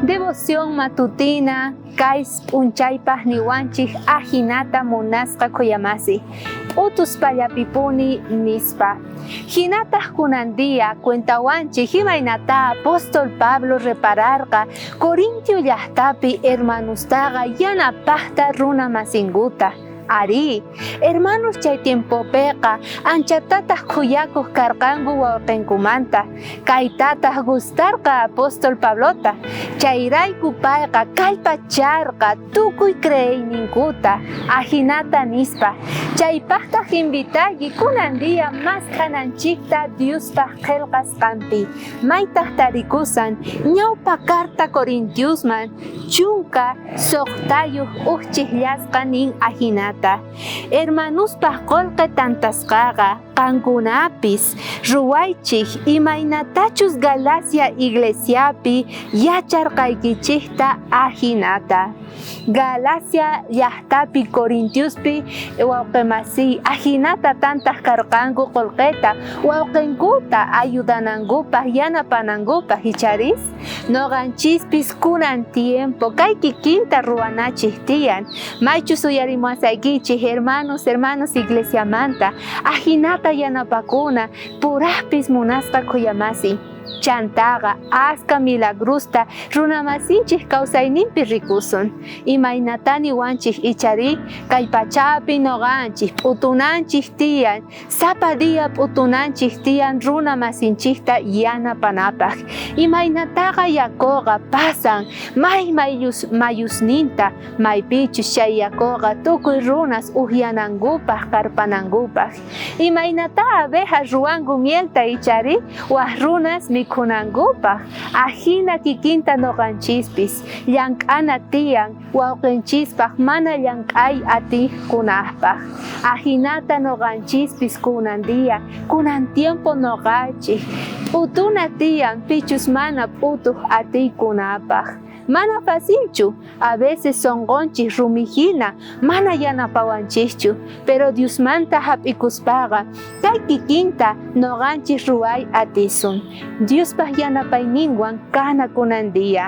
Devoción matutina, kais unchaypah niwanchik ajinata monasqa kuyamasi. Utus pallapipuni nispa. Hinata kunandia cuentawanchik himaynata apóstol Pablo repararqa Corintio llaqtapi hermanustaqa yanapaqta runa masinguta. Ari, hermanos chay tiempopeqa anchatataq kuyakuq karqanku wawqinkumanta. Kaytataq gustarqa apóstol Pablota. Chayrayku payqa kallpacharqa tukuy creyninkuta ajinata nispa. Chaypaqtaq invitayki kunan día mas kananchikta Diospaq qillqasqanpi. Maytaq tarikusan ñawpa carta Corintiosman chunka soqtayuq uqchikllashqa nin ajinata. Hermanuspaq qullqi tantasqaqa qankunapis ruwaychik imaynatachus Galacia iglesiapi yacharqaykichikta ajinata. Galacia llaqtapi Corintiospi wawqimasi ajinata tantaq karqanku qullqita wawqinkuta ayudanankupaq yanapanankupaq icharis noqanchispis kunan tiempo kay kikinta ruwanachik tiyan maychus uyarimusaykichik hermanos iglesiamanta ajinata yanapakuna puraqpis munasqa kuyamasi. Chantaqa aska milagrusta runamasinchik kawsayninpi rikusun. Imaynatani wanchik ichari kay pachapi noqanchik p'utunanchik tiyan sapa día p'utunanchik tiyan runamasinchikta yanapanapaq. Imaynataqa yakuqa pasan mayusninta maypichus chay yakuqa tukuy runas uhyanankupaq karpanankupaq. Imaynata abeja ruwanku mielta ichari waq runas mikunankupa ajina kikinta noqanchispis llank'ana tiyan wawqinchispaq mana llank'ay atiq kunaqpaq ajinata noqanchispis kunan día kunan tiempo noqanchik p'utuna tiyan pichus mana p'utuq atiq kunapaq. Mana facilchu, a veces sonqonchik rumihina mana yanapawanchikchu, pero Diosmanta hap'ikuspaqa kay kikinta noqanchik ruway atisun. Diospaq yanapayninwan kana kunan día.